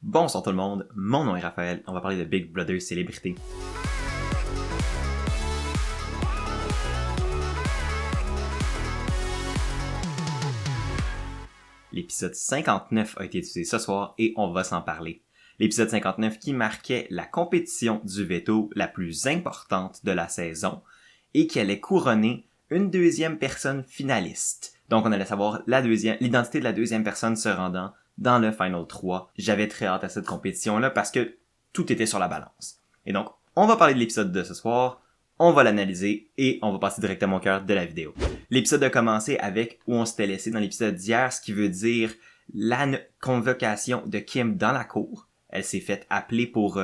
Bonsoir tout le monde, mon nom est Raphaël, on va parler de Big Brother Célébrité. L'épisode 59 a été diffusé ce soir et on va s'en parler. L'épisode 59 qui marquait la compétition du veto la plus importante de la saison et qui allait couronner une deuxième personne finaliste. Donc on allait savoir l'identité de la deuxième personne se rendant dans le Final 3. J'avais très hâte à cette compétition-là parce que tout était sur la balance. Et donc, on va parler de l'épisode de ce soir, on va l'analyser et on va passer directement au cœur de la vidéo. L'épisode a commencé avec où on s'était laissé dans l'épisode d'hier, ce qui veut dire la convocation de Kim dans la cour. Elle s'est faite appeler pour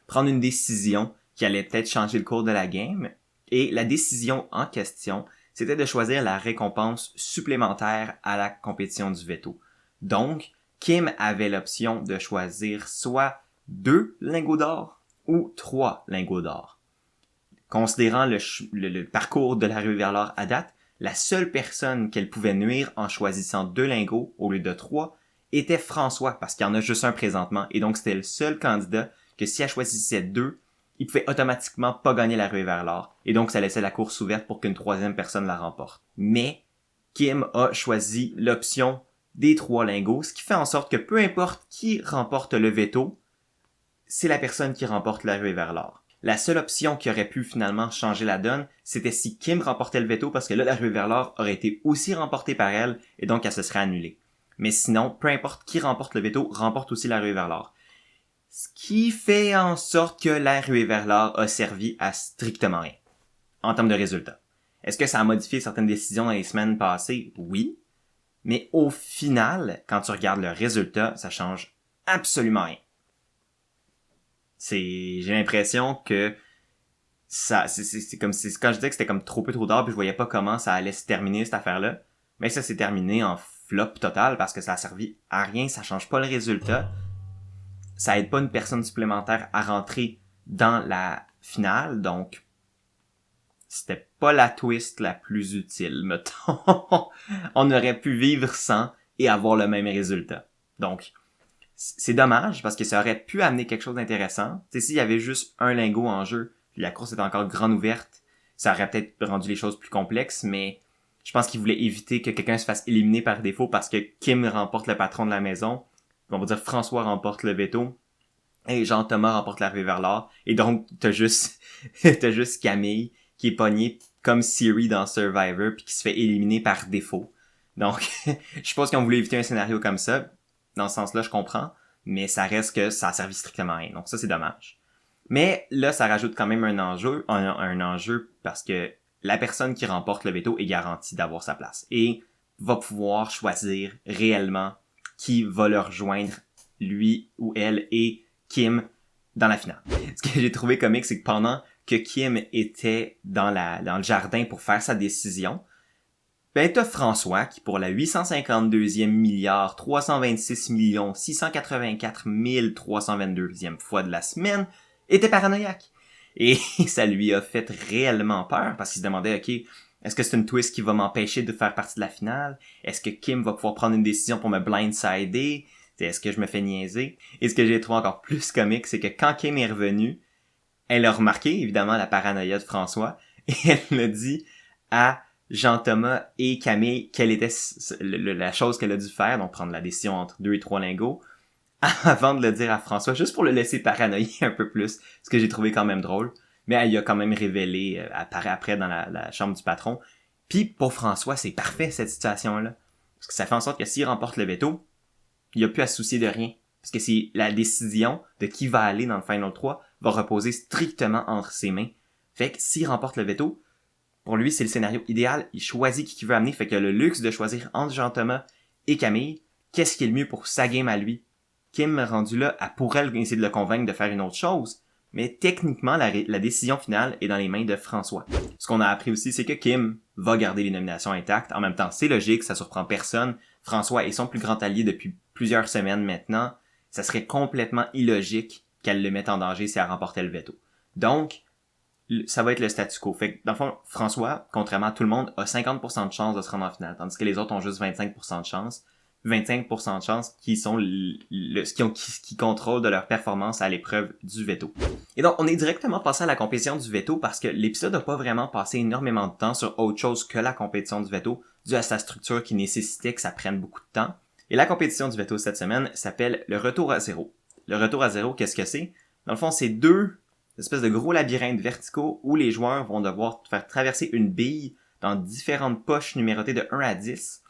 prendre une décision qui allait peut-être changer le cours de la game. Et la décision en question, c'était de choisir la récompense supplémentaire à la compétition du veto. Donc, Kim avait l'option de choisir soit 2 lingots d'or ou 3 lingots d'or. Considérant le parcours de l'arrivée vers l'or à date, la seule personne qu'elle pouvait nuire en choisissant 2 lingots au lieu de 3 était François, parce qu'il y en a juste un présentement, et donc c'était le seul candidat que si elle choisissait 2, il pouvait automatiquement pas gagner l'arrivée vers l'or, et donc ça laissait la course ouverte pour qu'une troisième personne la remporte. Mais Kim a choisi l'option des 3 lingots, ce qui fait en sorte que peu importe qui remporte le veto, c'est la personne qui remporte l'arrivée vers l'or. La seule option qui aurait pu finalement changer la donne, c'était si Kim remportait le veto, parce que là, l'arrivée vers l'or aurait été aussi remportée par elle, et donc elle se serait annulée. Mais sinon, peu importe qui remporte le veto, remporte aussi l'arrivée vers l'or. Ce qui fait en sorte que l'arrivée vers l'or a servi à strictement rien, en termes de résultats. Est-ce que ça a modifié certaines décisions dans les semaines passées? Oui. Mais au final, quand tu regardes le résultat, ça change absolument rien. J'ai l'impression que c'est comme si, quand je disais que c'était comme trop peu trop tard puis je voyais pas comment ça allait se terminer cette affaire-là, mais ça s'est terminé en flop total parce que ça a servi à rien, ça change pas le résultat, ça aide pas une personne supplémentaire à rentrer dans la finale, donc c'était pas la twist la plus utile, mettons. On aurait pu vivre sans et avoir le même résultat. Donc, c'est dommage parce que ça aurait pu amener quelque chose d'intéressant. Tu sais, s'il y avait juste un lingot en jeu, puis la course était encore grande ouverte, ça aurait peut-être rendu les choses plus complexes, mais je pense qu'il voulait éviter que quelqu'un se fasse éliminer par défaut parce que Kim remporte le patron de la maison. On va dire François remporte le veto. Et Jean-Thomas remporte l'arrivée vers l'or. Et donc, t'as juste Camille qui est pognée comme Siri dans Survivor puis qui se fait éliminer par défaut. Donc, je pense qu'on voulait éviter un scénario comme ça. Dans ce sens-là, je comprends. Mais ça reste que ça a servi strictement à rien. Donc ça, c'est dommage. Mais là, ça rajoute quand même un enjeu parce que la personne qui remporte le veto est garantie d'avoir sa place. Et va pouvoir choisir réellement qui va le rejoindre, lui ou elle, et Kim dans la finale. Ce que j'ai trouvé comique, c'est que pendant que Kim était dans le jardin pour faire sa décision, ben t'as François qui pour la 852e milliard 326 millions 684 322e fois de la semaine était paranoïaque. Et ça lui a fait réellement peur parce qu'il se demandait, ok, est-ce que c'est une twist qui va m'empêcher de faire partie de la finale? Est-ce que Kim va pouvoir prendre une décision pour me blindsider? Est-ce que je me fais niaiser? Et ce que j'ai trouvé encore plus comique, c'est que quand Kim est revenue, elle a remarqué, évidemment, la paranoïa de François, et elle a dit à Jean-Thomas et Camille quelle était la chose qu'elle a dû faire, donc prendre la décision entre 2 et 3 lingots, avant de le dire à François, juste pour le laisser paranoïer un peu plus, ce que j'ai trouvé quand même drôle. Mais elle y a quand même révélé, apparaît après dans la chambre du patron. Puis pour François, c'est parfait cette situation-là. Parce que ça fait en sorte que s'il remporte le veto, il n'y a plus à se soucier de rien. Parce que c'est la décision de qui va aller dans le Final 3 va reposer strictement entre ses mains. Fait que s'il remporte le veto, pour lui, c'est le scénario idéal. Il choisit qui veut amener. Fait qu'il a le luxe de choisir entre Jean-Thomas et Camille. Qu'est-ce qui est le mieux pour sa game à lui? Kim, rendu là, elle pourrait essayer de le convaincre de faire une autre chose. Mais techniquement, la décision finale est dans les mains de François. Ce qu'on a appris aussi, c'est que Kim va garder les nominations intactes. En même temps, c'est logique, ça surprend personne. François est son plus grand allié depuis plusieurs semaines maintenant. Ça serait complètement illogique qu'elle le mette en danger si elle remportait le veto. Donc, ça va être le statu quo. Fait que, dans le fond, François, contrairement à tout le monde, a 50% de chance de se rendre en finale, tandis que les autres ont juste 25% de chance. 25% de chances qu'ils sont qui contrôlent de leur performance à l'épreuve du veto. Et donc, on est directement passé à la compétition du veto parce que l'épisode n'a pas vraiment passé énormément de temps sur autre chose que la compétition du veto, dû à sa structure qui nécessitait que ça prenne beaucoup de temps. Et la compétition du veto cette semaine s'appelle le retour à zéro. Le retour à zéro, qu'est-ce que c'est? Dans le fond, c'est 2 espèces de gros labyrinthes verticaux où les joueurs vont devoir faire traverser une bille dans différentes poches numérotées de 1 à 10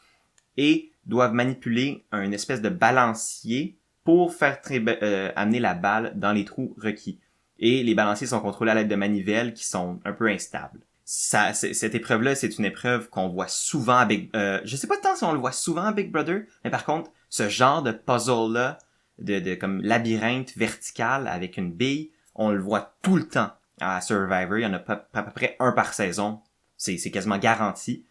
et doivent manipuler un espèce de balancier pour faire amener la balle dans les trous requis. Et les balanciers sont contrôlés à l'aide de manivelles qui sont un peu instables. Cette épreuve-là, c'est une épreuve qu'on voit souvent à je sais pas tant si on le voit souvent à Big Brother, mais par contre, ce genre de puzzle-là, de comme labyrinthe vertical avec une bille, on le voit tout le temps à Survivor. Il y en a à peu près un par saison. C'est quasiment garanti.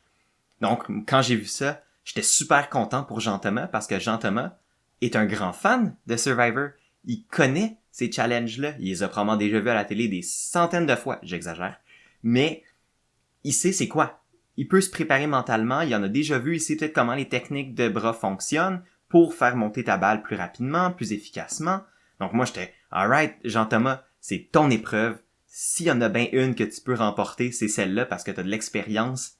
Donc, quand j'ai vu ça, j'étais super content pour Jean-Thomas parce que Jean-Thomas est un grand fan de Survivor. Il connaît ces challenges-là. Il les a probablement déjà vus à la télé des centaines de fois. J'exagère. Mais il sait c'est quoi. Il peut se préparer mentalement. Il en a déjà vu. Il sait peut-être comment les techniques de bras fonctionnent pour faire monter ta balle plus rapidement, plus efficacement. Donc moi, j'étais « Alright, Jean-Thomas, c'est ton épreuve. S'il y en a bien une que tu peux remporter, c'est celle-là parce que tu as de l'expérience.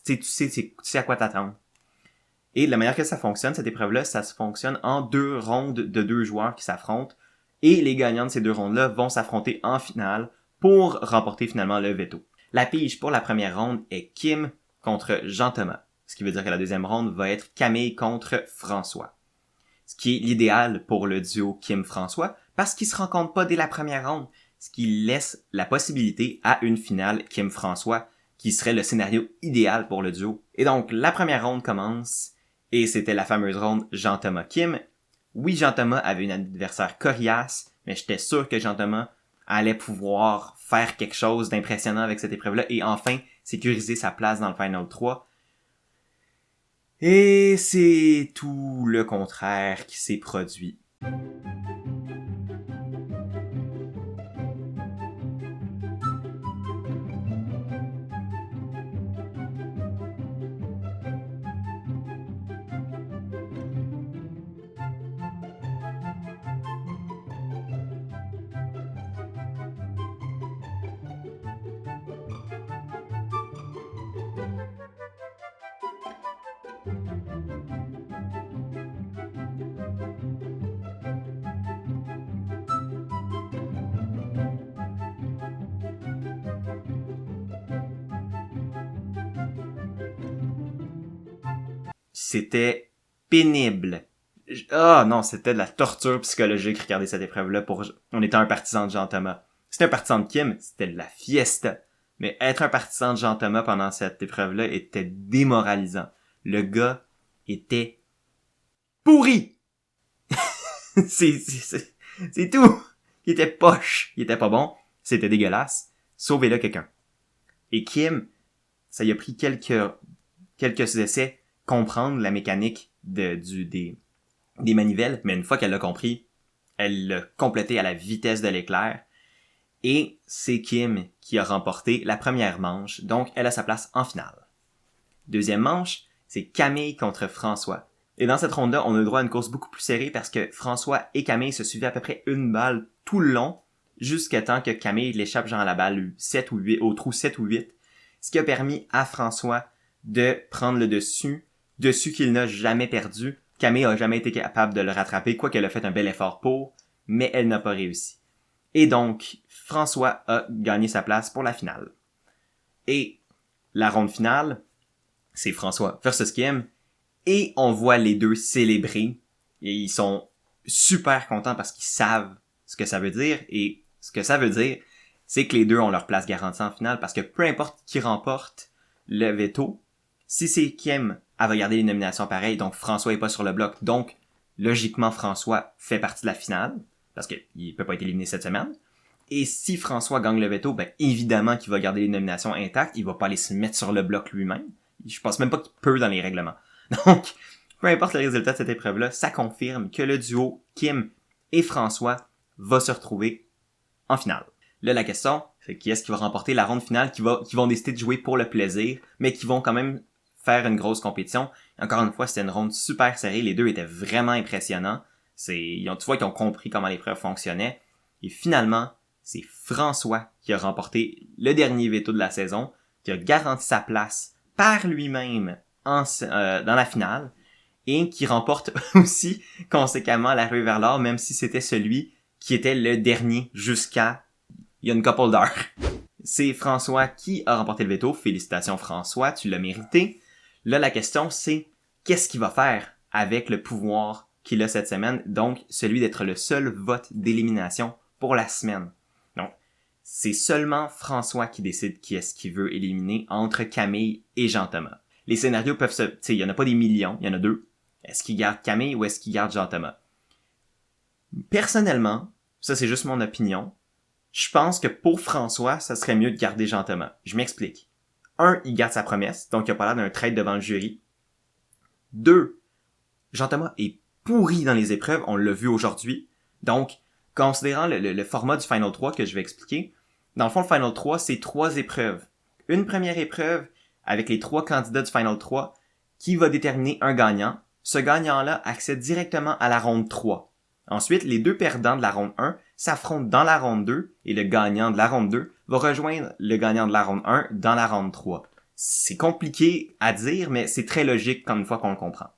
Tu sais à quoi t'attendre. » Et la manière que ça fonctionne, cette épreuve-là, ça se fonctionne en 2 rondes de 2 joueurs qui s'affrontent. Et les gagnants de ces 2 rondes-là vont s'affronter en finale pour remporter finalement le veto. La pige pour la première ronde est Kim contre Jean-Thomas. Ce qui veut dire que la deuxième ronde va être Camille contre François. Ce qui est l'idéal pour le duo Kim-François parce qu'ils se rencontrent pas dès la première ronde. Ce qui laisse la possibilité à une finale Kim-François qui serait le scénario idéal pour le duo. Et donc, la première ronde commence et c'était la fameuse ronde Jean-Thomas-Kim. Oui, Jean-Thomas avait une adversaire coriace, mais j'étais sûr que Jean-Thomas allait pouvoir faire quelque chose d'impressionnant avec cette épreuve-là et enfin sécuriser sa place dans le Final 3. Et c'est tout le contraire qui s'est produit. C'était pénible. Non, c'était de la torture psychologique regarder cette épreuve-là on était un partisan de Jean-Thomas. C'était un partisan de Kim, c'était de la fiesta. Mais être un partisan de Jean-Thomas pendant cette épreuve-là était démoralisant. Le gars était pourri! c'est tout! Il était poche. Il était pas bon. C'était dégueulasse. Sauvez-le quelqu'un. Et Kim, ça y a pris quelques essais comprendre la mécanique des manivelles, mais une fois qu'elle l'a compris, elle l'a complété à la vitesse de l'éclair. Et c'est Kim qui a remporté la première manche, donc elle a sa place en finale. Deuxième manche, c'est Camille contre François. Et dans cette ronde-là, on a le droit à une course beaucoup plus serrée parce que François et Camille se suivaient à peu près une balle tout le long, jusqu'à temps que Camille l'échappe genre à la balle 7 ou 8, au trou 7 ou 8, ce qui a permis à François de prendre le dessus qu'il n'a jamais perdu. Camille a jamais été capable de le rattraper, quoiqu'elle a fait un bel effort pour, mais elle n'a pas réussi. Et donc, François a gagné sa place pour la finale. Et la ronde finale, c'est François versus Kim, et on voit les deux célébrer, et ils sont super contents parce qu'ils savent ce que ça veut dire, et ce que ça veut dire, c'est que les deux ont leur place garantie en finale, parce que peu importe qui remporte le veto, si c'est Kim, elle va garder les nominations pareilles, donc François est pas sur le bloc, donc logiquement François fait partie de la finale, parce qu'il peut pas être éliminé cette semaine. Et si François gagne le veto, ben évidemment qu'il va garder les nominations intactes, il va pas aller se mettre sur le bloc lui-même. Je pense même pas qu'il peut dans les règlements. Donc, peu importe le résultat de cette épreuve-là, ça confirme que le duo Kim et François va se retrouver en finale. Là, la question, c'est qui est-ce qui va remporter la ronde finale, qui vont décider de jouer pour le plaisir, mais qui vont quand même faire une grosse compétition. Encore une fois, c'était une ronde super serrée. Les deux étaient vraiment impressionnants. Tu vois qu'ils ont compris comment l'épreuve fonctionnait. Et finalement, c'est François qui a remporté le dernier veto de la saison, qui a garanti sa place par lui-même dans la finale, et qui remporte aussi conséquemment la ruée vers l'or, même si c'était celui qui était le dernier jusqu'à il y a une couple d'heures. C'est François qui a remporté le veto. Félicitations François, tu l'as mérité. Là, la question, c'est qu'est-ce qu'il va faire avec le pouvoir qu'il a cette semaine, donc celui d'être le seul vote d'élimination pour la semaine. Donc, c'est seulement François qui décide qui est-ce qu'il veut éliminer entre Camille et Jean-Thomas. Les scénarios peuvent il y en a pas des millions, il y en a deux. Est-ce qu'il garde Camille ou est-ce qu'il garde Jean-Thomas? Personnellement, ça c'est juste mon opinion, je pense que pour François, ça serait mieux de garder Jean-Thomas. Je m'explique. 1, il garde sa promesse, donc il a pas l'air d'un traître devant le jury. 2, Jean-Thomas est pourri dans les épreuves, on l'a vu aujourd'hui. Donc, considérant le format du Final 3 que je vais expliquer, dans le fond, le Final 3, c'est 3 épreuves. Une première épreuve avec les 3 candidats du Final 3 qui va déterminer un gagnant. Ce gagnant-là accède directement à la ronde 3. Ensuite, les 2 perdants de la ronde 1 s'affrontent dans la ronde 2 et le gagnant de la ronde 2 va rejoindre le gagnant de la ronde 1 dans la ronde 3. C'est compliqué à dire, mais c'est très logique comme une fois qu'on le comprend.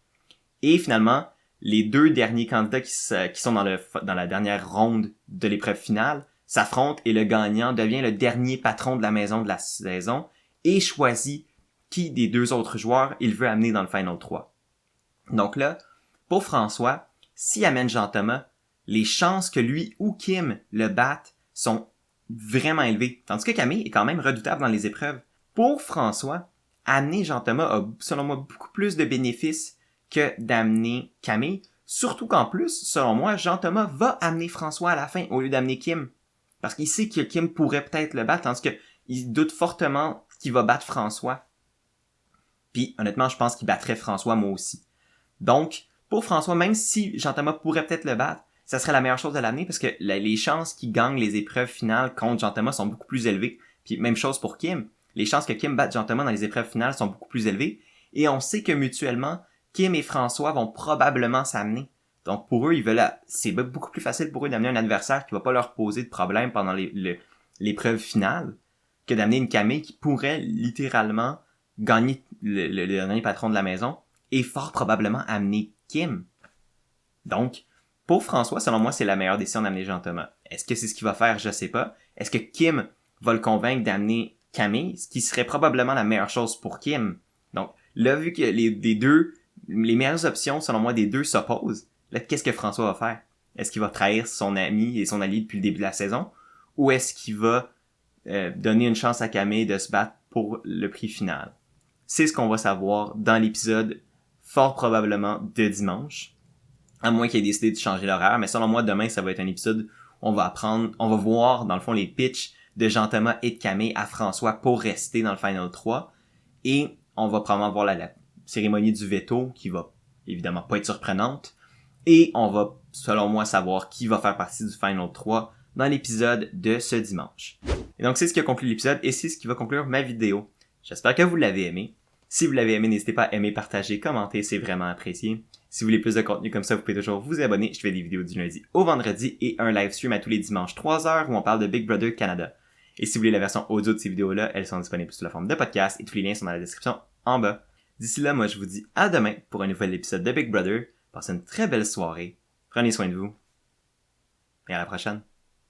Et finalement, les 2 derniers candidats qui sont dans la dernière ronde de l'épreuve finale s'affrontent et le gagnant devient le dernier patron de la maison de la saison et choisit qui des 2 autres joueurs il veut amener dans le Final 3. Donc là, pour François, s'il amène Jean-Thomas, les chances que lui ou Kim le battent sont vraiment élevées. Tandis que Camille est quand même redoutable dans les épreuves. Pour François, amener Jean-Thomas a, selon moi, beaucoup plus de bénéfices que d'amener Camille. Surtout qu'en plus, selon moi, Jean-Thomas va amener François à la fin au lieu d'amener Kim. Parce qu'il sait que Kim pourrait peut-être le battre, tandis qu'il doute fortement qu'il va battre François. Puis, honnêtement, je pense qu'il battrait François, moi aussi. Donc, pour François, même si Jean-Thomas pourrait peut-être le battre, ça serait la meilleure chose de l'amener parce que les chances qu'il gagne les épreuves finales contre Jean-Thomas sont beaucoup plus élevées. Puis, même chose pour Kim. Les chances que Kim batte Jean-Thomas dans les épreuves finales sont beaucoup plus élevées. Et on sait que mutuellement, Kim et François vont probablement s'amener. Donc, pour eux, c'est beaucoup plus facile pour eux d'amener un adversaire qui va pas leur poser de problème pendant l'épreuve finale que d'amener une Camille qui pourrait littéralement gagner le dernier patron de la maison et fort probablement amener Kim. Donc, pour François, selon moi, c'est la meilleure décision d'amener Jean-Thomas. Est-ce que c'est ce qu'il va faire? Je sais pas. Est-ce que Kim va le convaincre d'amener Camille? Ce qui serait probablement la meilleure chose pour Kim. Donc, là, vu que les meilleures options, selon moi, des deux s'opposent, là, qu'est-ce que François va faire? Est-ce qu'il va trahir son ami et son allié depuis le début de la saison? Ou est-ce qu'il va donner une chance à Camille de se battre pour le prix final? C'est ce qu'on va savoir dans l'épisode fort probablement de dimanche. À moins qu'il ait décidé de changer l'horaire. Mais selon moi, demain, ça va être un épisode où on va voir, dans le fond, les pitchs de Jean-Thomas et de Camille à François pour rester dans le Final 3. Et on va probablement voir la cérémonie du veto, qui va évidemment pas être surprenante. Et on va, selon moi, savoir qui va faire partie du Final 3 dans l'épisode de ce dimanche. Et donc, c'est ce qui a conclu l'épisode et c'est ce qui va conclure ma vidéo. J'espère que vous l'avez aimé. Si vous l'avez aimé, n'hésitez pas à aimer, partager, commenter, c'est vraiment apprécié. Si vous voulez plus de contenu comme ça, vous pouvez toujours vous abonner. Je fais des vidéos du lundi au vendredi et un live stream à tous les dimanches 3h où on parle de Big Brother Canada. Et si vous voulez la version audio de ces vidéos-là, elles sont disponibles sous la forme de podcast et tous les liens sont dans la description en bas. D'ici là, moi je vous dis à demain pour un nouvel épisode de Big Brother. Passez une très belle soirée. Prenez soin de vous. Et à la prochaine.